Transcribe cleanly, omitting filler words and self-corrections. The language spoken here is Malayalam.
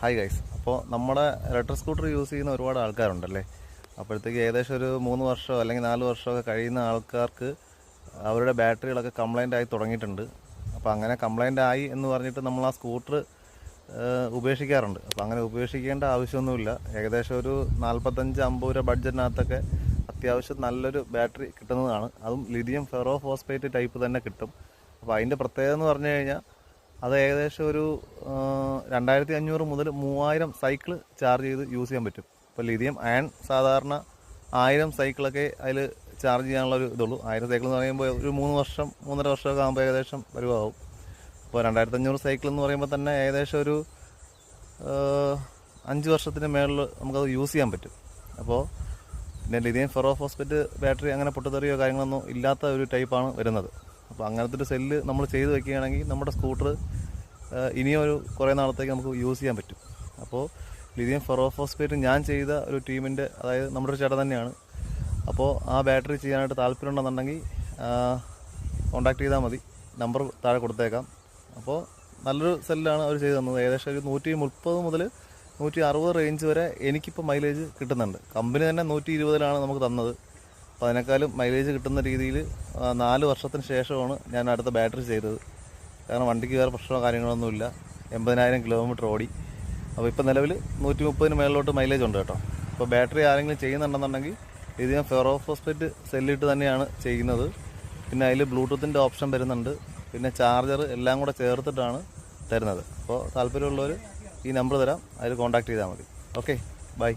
Hi guys. അപ്പോൾ നമ്മുടെ ഇലക്ട്രിക് സ്കൂട്ടർ യൂസ് ചെയ്യുന്ന ഒരുപാട് ആൾക്കാരുണ്ടല്ലേ. അപ്പോഴത്തേക്ക് ഏകദേശം ഒരു 3 വർഷമോ അല്ലെങ്കിൽ 4 വർഷമൊക്കെ കഴിയുന്ന ആൾക്കാർക്ക് അവരുടെ ബാറ്ററികളൊക്കെ കംപ്ലൈൻ്റ് ആയി തുടങ്ങിയിട്ടുണ്ട്. അപ്പോൾ അങ്ങനെ കംപ്ലൈൻ്റ് ആയി എന്ന് പറഞ്ഞിട്ട് നമ്മൾ ആ സ്കൂട്ടർ ഉപേക്ഷിക്കാറുണ്ട്. അപ്പോൾ അങ്ങനെ ഉപേക്ഷിക്കേണ്ട ആവശ്യമൊന്നുമില്ല. ഏകദേശം ഒരു 45-50 രൂപ ബഡ്ജറ്റിനകത്തൊക്കെ അത്യാവശ്യം നല്ലൊരു ബാറ്ററി കിട്ടുന്നതാണ്. അതും ലിഥിയം ഫെറോ ഫോസ്ഫേറ്റ് ടൈപ്പ് തന്നെ കിട്ടും. അപ്പോൾ അതിൻ്റെ പ്രത്യേകത എന്ന് പറഞ്ഞു കഴിഞ്ഞാൽ അത് ഏകദേശം ഒരു 2500 മുതൽ 3000 സൈക്കിൾ ചാർജ് ചെയ്ത് യൂസ് ചെയ്യാൻ പറ്റും. ഇപ്പോൾ ലിഥിയം അയൺ സാധാരണ 1000 സൈക്കിളൊക്കെ അതിൽ ചാർജ് ചെയ്യാനുള്ളൊരു ഇതുള്ളൂ. 1000 സൈക്കിൾ എന്ന് പറയുമ്പോൾ ഒരു 3 വർഷം 3.5 വർഷമൊക്കെ ആകുമ്പോൾ ഏകദേശം വരുമാവും. അപ്പോൾ 2500 സൈക്കിൾ എന്ന് പറയുമ്പോൾ തന്നെ ഏകദേശം ഒരു 5 വർഷത്തിന് മേളിൽ നമുക്കത് യൂസ് ചെയ്യാൻ പറ്റും. അപ്പോൾ പിന്നെ ലിഥിയം ഫെറോ ഫോസ്ഫേറ്റ് ബാറ്ററി അങ്ങനെ പൊട്ടിത്തെറിയോ കാര്യങ്ങളൊന്നും ഇല്ലാത്ത ഒരു ടൈപ്പാണ് വരുന്നത്. അപ്പോൾ അങ്ങനത്തെ ഒരു സെല്ല് നമ്മൾ ചെയ്ത് വെക്കുകയാണെങ്കിൽ നമ്മുടെ സ്കൂട്ടർ ഇനിയും ഒരു കുറേ നാളത്തേക്ക് നമുക്ക് യൂസ് ചെയ്യാൻ പറ്റും. അപ്പോൾ ലിഥിയം ഫെറോ ഫോസ്ഫേറ്റ് ഞാൻ ചെയ്ത ഒരു ടീമിൻ്റെ, അതായത് നമ്മുടെ ഒരു ചേട്ടൻ തന്നെയാണ്. അപ്പോൾ ആ ബാറ്ററി ചെയ്യാനായിട്ട് താല്പര്യമുണ്ടെന്നുണ്ടെങ്കിൽ കോൺടാക്ട് ചെയ്താൽ മതി. നമ്പർ താഴെ കൊടുത്തേക്കാം. അപ്പോൾ നല്ലൊരു സെല്ലാണ് അവർ ചെയ്ത് തന്നത്. ഏകദേശം ഒരു 130 മുതൽ 160 റേഞ്ച് വരെ എനിക്കിപ്പോൾ മൈലേജ് കിട്ടുന്നുണ്ട്. കമ്പനി തന്നെ 120-ലാണ് നമുക്ക് തന്നത്. അപ്പോൾ അതിനേക്കാളും മൈലേജ് കിട്ടുന്ന രീതിയിൽ 4 വർഷത്തിന് ശേഷമാണ് ഞാൻ അടുത്ത ബാറ്ററി ചെയ്തത്. കാരണം വണ്ടിക്ക് വേറെ പ്രശ്നമോ കാര്യങ്ങളൊന്നുമില്ല. 80,000 കിലോമീറ്റർ ഓടി. അപ്പോൾ ഇപ്പോൾ നിലവിൽ 130-ന് മേളിലോട്ട് മൈലേജ് ഉണ്ട് കേട്ടോ. അപ്പോൾ ബാറ്ററി ആരെങ്കിലും ചെയ്യുന്നുണ്ടെന്നുണ്ടെങ്കിൽ ഇത് ഞാൻ ഫെറോ ഫോസ്ഫേറ്റ് സെല്ലിട്ട് തന്നെയാണ് ചെയ്യുന്നത്. പിന്നെ അതിൽ ബ്ലൂടൂത്തിൻ്റെ ഓപ്ഷൻ വരുന്നുണ്ട്. പിന്നെ ചാർജർ എല്ലാം കൂടെ ചേർത്തിട്ടാണ് തരുന്നത്. അപ്പോൾ താല്പര്യമുള്ളവർ ഈ നമ്പർ തരാം, അതിൽ കോൺടാക്ട് ചെയ്താൽ മതി. Okay, by.